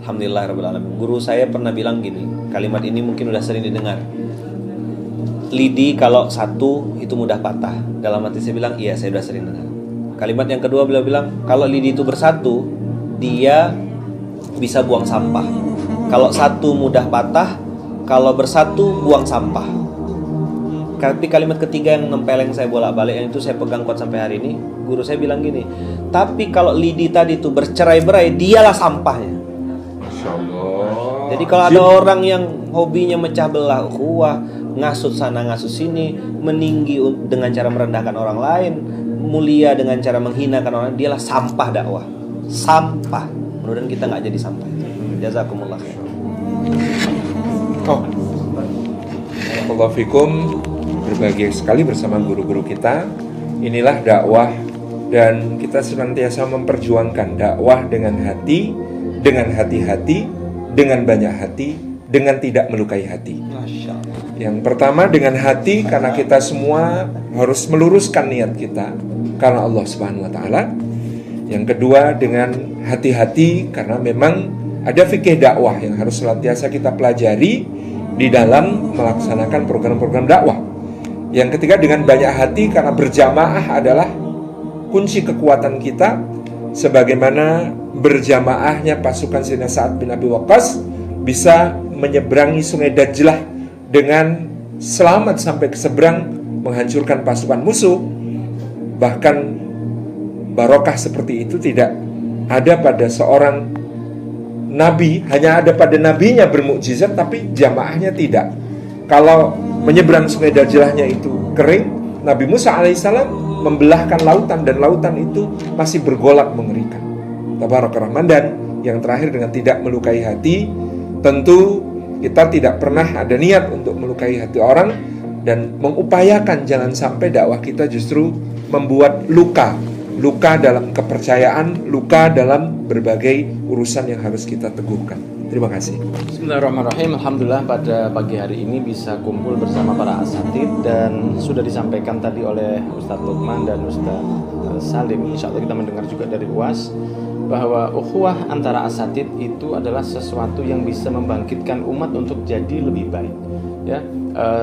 Alhamdulillahirrahmanirrahim. Guru saya pernah bilang gini, kalimat ini mungkin udah sering didengar. Lidi kalau satu itu mudah patah. Dalam hati saya bilang, iya saya udah sering dengar. Kalimat yang kedua beliau bilang, kalau lidi itu bersatu, dia bisa buang sampah. Kalau satu mudah patah, kalau bersatu buang sampah. Tapi kalimat ketiga yang nempeleng saya bolak-balik, yang itu saya pegang kuat sampai hari ini. Guru saya bilang gini, tapi kalau lidi tadi itu bercerai-berai, dialah sampahnya. Masya Allah. Jadi kalau ada orang yang hobinya mecah belah ukhuwah, ngasut sana ngasut sini, meninggi dengan cara merendahkan orang lain, mulia dengan cara menghinakan orang lain, dialah sampah dakwah. Sampah. Mudah-mudahan kita nggak jadi sampah. Jazakumullah khair. Barakallahu fikum. Berbahagia sekali bersama guru-guru kita. Inilah dakwah, dan kita senantiasa memperjuangkan dakwah dengan hati, dengan hati-hati, dengan banyak hati, dengan tidak melukai hati. Masya Allah. Yang pertama dengan hati, karena kita semua harus meluruskan niat kita karena Allah Subhanahu wa taala. Yang kedua dengan hati-hati, karena memang ada fikih dakwah yang harus senantiasa kita pelajari di dalam melaksanakan program-program dakwah. Yang ketiga dengan banyak hati, karena berjamaah adalah kunci kekuatan kita, sebagaimana berjamaahnya pasukan Sayyidina Sa'ad bin Abi Waqqas bisa menyeberangi sungai Dajlah dengan selamat sampai ke seberang, menghancurkan pasukan musuh. Bahkan barokah seperti itu tidak ada pada seorang nabi, hanya ada pada nabinya bermukjizat, tapi jamaahnya tidak. Kalau menyeberang sungai Dajlahnya itu kering, Nabi Musa alaihissalam membelahkan lautan, dan lautan itu masih bergolak mengerikan. Tabarak Rahman. Dan yang terakhir dengan tidak melukai hati, tentu kita tidak pernah ada niat untuk melukai hati orang, dan mengupayakan jangan sampai dakwah kita justru membuat luka dalam kepercayaan, luka dalam berbagai urusan yang harus kita teguhkan. Terima kasih. Bismillahirrahmanirrahim. Alhamdulillah pada pagi hari ini bisa kumpul bersama para asatid, dan sudah disampaikan tadi oleh Ustadz Luqman dan Ustadz Salim. Insya Allah kita mendengar juga dari UAS bahwa ukhuwah antara asatid itu adalah sesuatu yang bisa membangkitkan umat untuk jadi lebih baik. Ya,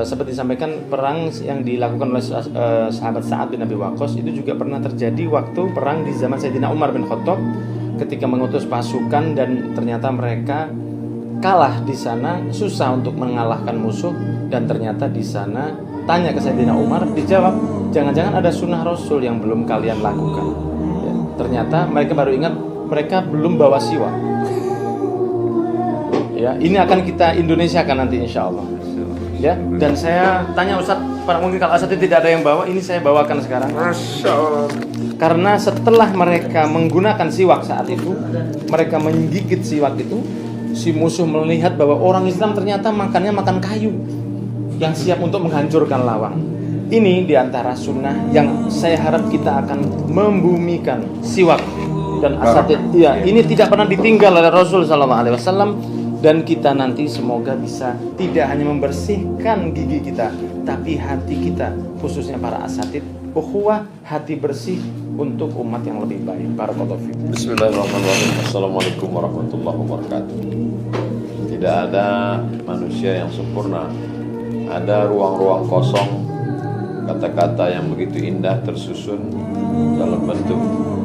seperti disampaikan, perang yang dilakukan oleh sahabat Sa'ad bin Abi Waqqas itu juga pernah terjadi waktu perang di zaman Sayyidina Umar bin Khattab, ketika mengutus pasukan dan ternyata mereka kalah di sana, susah untuk mengalahkan musuh, dan ternyata di sana tanya ke Sayyidina Umar, dijawab, jangan-jangan ada sunnah Rasul yang belum kalian lakukan. Ya, ternyata mereka baru ingat mereka belum bawa siwak. Ya, ini akan kita Indonesiakan nanti insya Allah. Ya, dan saya tanya Ustadz, mungkin kalau Ustadz tidak ada yang bawa, ini saya bawakan sekarang. Masya Allah. Karena setelah mereka menggunakan siwak saat itu, mereka menggigit siwak itu, si musuh melihat bahwa orang Islam ternyata makannya makan kayu yang siap untuk menghancurkan lawang. Ini diantara sunnah yang saya harap kita akan membumikan siwak dan asatid. Ya, ini tidak pernah ditinggal oleh Rasul SAW. Dan kita nanti semoga bisa tidak hanya membersihkan gigi kita, tapi hati kita, khususnya para asatid, ukhuwah, hati bersih untuk umat yang lebih baik. Barakallahu fiik. Bismillahirrahmanirrahim. Assalamualaikum warahmatullahi wabarakatuh. Tidak ada manusia yang sempurna. Ada ruang-ruang kosong, kata-kata yang begitu indah tersusun dalam bentuk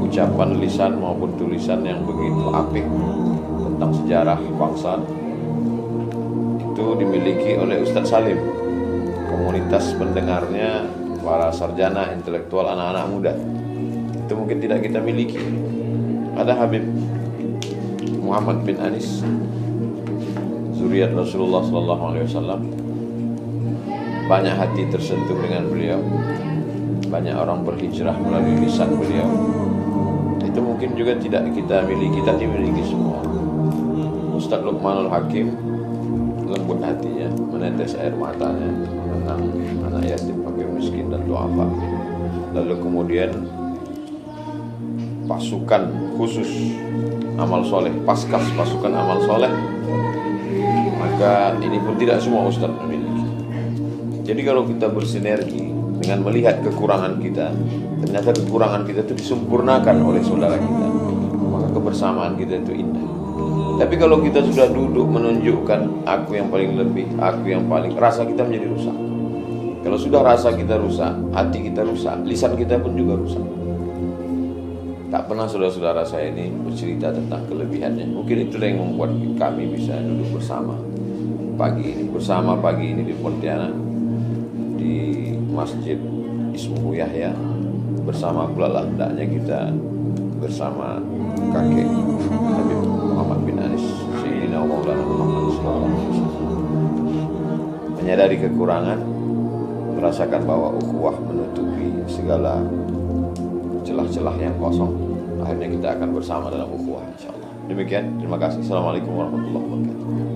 ucapan lisan maupun tulisan yang begitu apik tentang sejarah bangsa. Itu dimiliki oleh Ustadz Salim. Komunitas pendengarnya para sarjana intelektual, anak-anak muda. Itu mungkin tidak kita miliki. Ada Habib Muhammad bin Anis, zuriat Rasulullah SAW. Banyak hati tersentuh dengan beliau. Banyak orang berhijrah melalui lisan beliau. Itu mungkin juga tidak kita miliki, tapi dimiliki semua. Ustadz Luqmanul Hakim, lembut hatinya, menetes air matanya tentang anak yatim, fakir, miskin, dan du'afa. Lalu kemudian pasukan khusus amal soleh, paskas pasukan amal soleh, maka ini pun tidak semua Ustadz memiliki. Jadi kalau kita bersinergi dengan melihat kekurangan kita, ternyata kekurangan kita itu disempurnakan oleh saudara kita, maka kebersamaan kita itu indah. Tapi kalau kita sudah duduk menunjukkan aku yang paling lebih, aku yang paling, rasa kita menjadi rusak. Kalau sudah rasa kita rusak, hati kita rusak, lisan kita pun juga rusak. Tak pernah saudara-saudara saya ini bercerita tentang kelebihannya. Mungkin itulah yang membuat kami bisa duduk bersama pagi ini di Pontianak, di Masjid Ismuhu Yahya, bersama pula hendaknya kita bersama kakek Habib Muhammad bin Anis Sayyidina Maulana Muhammad SAW, menyadari kekurangan, merasakan bahwa ukhuwah menutupi segala celah-celah yang kosong. Akhirnya kita akan bersama dalam ukhuwah, insyaallah. Demikian, terima kasih. Assalamualaikum warahmatullahi wabarakatuh.